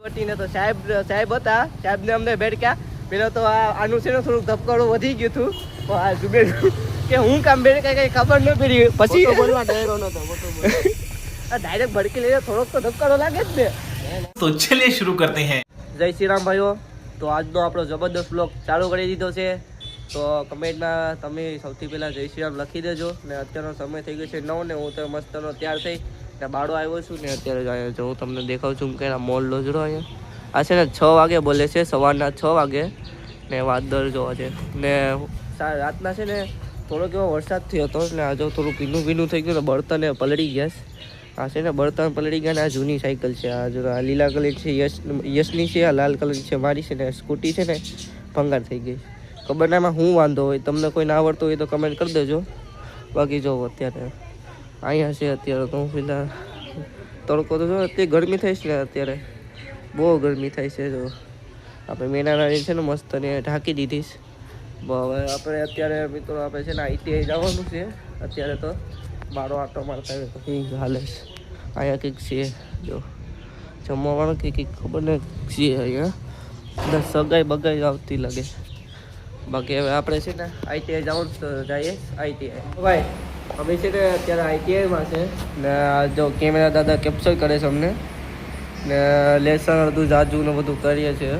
વટીને તો સાહેબ હતા, સાહેબને અમને ભેડક્યા. પેલો તો આનું છે ને થોડુંક ધબકારો વધી ગયું હતું. આ જુબેર કે હું કામ ભેડકાય કઈ ખબર ન પડી. પછી બોલવા ડાયરો નતો ડાયરેક્ટ ભડકી લઈને થોડોક તો ધબકારો લાગે જ ને. તો ચલિए शुरू करते हैं. જય શ્રી રામ ભાઈઓ. તો આજનો આપણો જબરદસ્ત બ્લોગ ચાલુ કરી દીધો છે. તો કમેન્ટમાં તમે સૌથી પહેલાં જય શ્રી રામ લખી દેજો. ને અત્યારનો સમય થઈ ગયો છે 9 ને હું તો મસ્તનો તૈયાર થઈ ને બાળો આવ્યો છું ને અત્યારે જો હું તમને દેખાઉં છું કે મોલ લોજરો અહીંયા આ છે ને 6 વાગે બોલે છે, સવારના 6 વાગે ને વાદળ જોવા છે ને રાતના છે ને થોડોક એવો વરસાદ થયો હતો એટલે આજે થોડું ભીનું થઈ ગયું ને બળતણ પલળી ગયા છે. આ છે ને બળતણ પલળી ગયા ને આ જૂની સાયકલ છે. આ જો આ લીલા કલર છે યશની છે, આ લાલ કલર છે મારી છે ને સ્કૂટી છે ને ભંગાર થઈ ગઈ. ખબર ના એમાં શું વાંધો હોય, તમને કોઈ ના આવડતું હોય તો કમેન્ટ કરી દેજો. બાકી જો અત્યારે અહીંયા છે અત્યારે તો હું પેલા તડકો તો જો અત્યારે ગરમી થાય છે ને અત્યારે બહુ ગરમી થાય છે. જો આપણે મેનારાની છે ને મસ્ત ને ઢાંકી દીધી છે. હવે આપણે અત્યારે મિત્રો આપણે છે ને આઈટીઆઈ જવાનું છે. અત્યારે તો બારો આટો મારતા આવે તો કંઈક હાલે છે. અહીંયા કંઈક છે જો જમવાનું કંઈક ખબર ને છે અહીંયા સગાઈ બગાઈ આવતી લાગે. બાકી હવે આપણે છે ને આઈટીઆઈ જવાનું તો જઈએ આઈટીઆઈ. ભાઈ અમે છે ને અત્યારે આઈટીઆઈમાં છે ને જો કેમેરા દાદા કેપ્ચર કરે છે અમને ને લેસન અડધું જાજુ ને બધું કરીએ છીએ.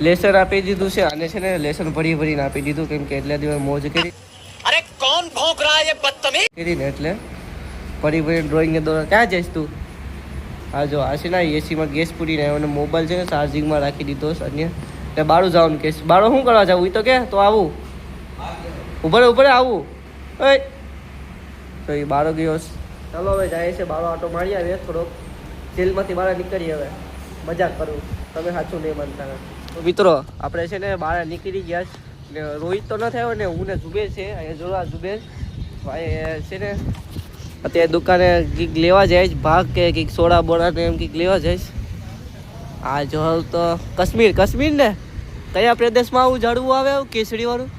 લેસન આપી દીધું છે અને છે ને લેસન ભરીને આપી દીધું કેમ કે એટલા દિવસ મોજ કરી. अरे कौन भौंक रहा है ये बदतमीज. કરીને એટલે ભરીને ડ્રોઈંગ દોરા. ક્યાં જઈશ તું? હા જો આ છે ને એસીમાં ગેસ પૂરી ને અને મોબાઈલ છે ને ચાર્જિંગમાં રાખી દીધો અન્ય ને બારું જવાનું કેસ. બારો શું કરવા જવું? તો કે તો આવું ઉપર આવું ઓય તો એ બારો ગયો. ચાલો હવે જાય છે બારો આટો મારી આવે થોડોક જેલમાંથી બહાર નીકળી. હવે મજાક કરું, તમે સાચું નહીં માનતા. તો મિત્રો આપણે છે ને બહાર નીકળી ગયા ને રોહિત તો ન થયો ને હું ને જુબેર છે અહીંયા. જોવા જુબેર ભાઈ છે ને અત્યારે દુકાને કંઈક લેવા જાય ભાગ કે કંઈક સોડા બોડા ને એમ કંઈક લેવા જાય. આ જો તો કાશ્મીર ને કયા પ્રદેશમાં આવું ઝાડવું આવે કેસરી વાળું?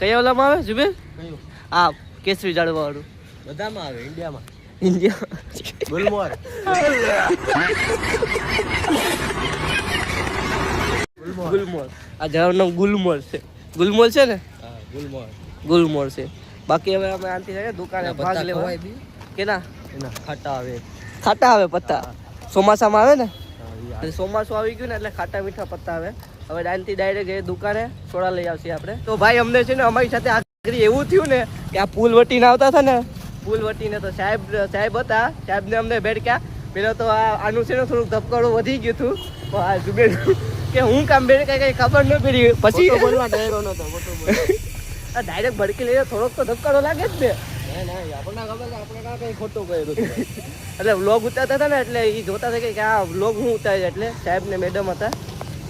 કયા ઓલામાં આવે જુબેર? આ કેસરી ઝાડવા વાળું બધામાં આવે. ઇન્ડિયામાં ગુલમોર. આ ઝાડનું નામ ગુલમોર છે. ગુલમોર છે ને? હા ગુલમોર છે. બાકી હવે અમે આનથી જાય દુકાને ભાગ લેવા કે ના એના ખાટા આવે પત્તા ચોમાસામાં આવે ને. ચોમાસું આવી ગયું ને એટલે ખાટા મીઠા પત્તા આવે. હવે ડાયનથી ડાયરેક્ટ દુકાને સોડા લઈ આવશે આપણે. તો ભાઈ અમને છે ને અમારી સાથે આખરી એવું થયું ને કે આ પુલ વટીને આવતા હતા ને પુલ વટીને તો સાહેબ હતા, સાહેબને અમને ભેડક્યા. પેલો તો આનું છે ને થોડુંક ધબકારો વધી ગયું હતું. આ જુબેર કે હું કામ ભેડકાય કઈ ખબર ન પડી. પછી બોલવા ડાયરો નતો ડાયરેક્ટ ભડકી લઈને થોડોક તો ધબકારો લાગે જ ને. આપણને ખબર છે આપણે કાં કઈ ખોટું કર્યું. એટલે વ્લોગ ઉતારતા હતા ને એટલે એ જોતા હતા કે આ વ્લોગ હું ઉતારે એટલે સાહેબ ને મેડમ હતા.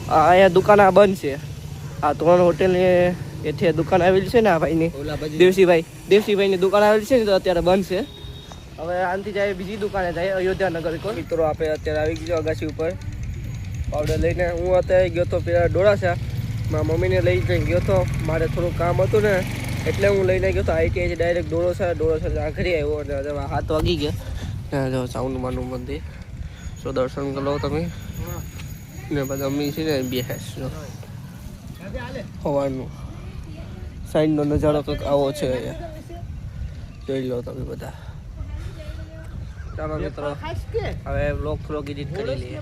અહીંયા દુકાન આ બંધ છે. આ 3 હોટેલની એથી દુકાન આવેલી છે ને આ ભાઈની દેવસીભાઈની દુકાન આવેલી છે ને તો અત્યારે બંધ છે. હવે આનથી જાય બીજી દુકાને જાય અયોધ્યાનગર. મિત્રો આપણે અત્યારે આવી ગયો અગાસી ઉપર પાવડર લઈને. હું અત્યારે ગયો તો પેલા ડોળાસા મારા મમ્મીને લઈ જઈને ગયો તો. મારે થોડું કામ હતું ને એટલે હું લઈને ગયો તો આઈટીઆઈ ડાયરેક્ટ ડોળાસા આખરી આવ્યો અને 7 વાગી ગયા. જો સાઉન્ડ માનું મંદિર તો દર્શન કરો તમે ને બધા અમ્મી છે ને બેસ સવારનું સાઈડનો નજારો કંઈક આવો છે અહીંયા જોઈ લો તમે બધા. ચાલો મિત્રો હવે બ્લોગ એડિટ કરી લઈએ.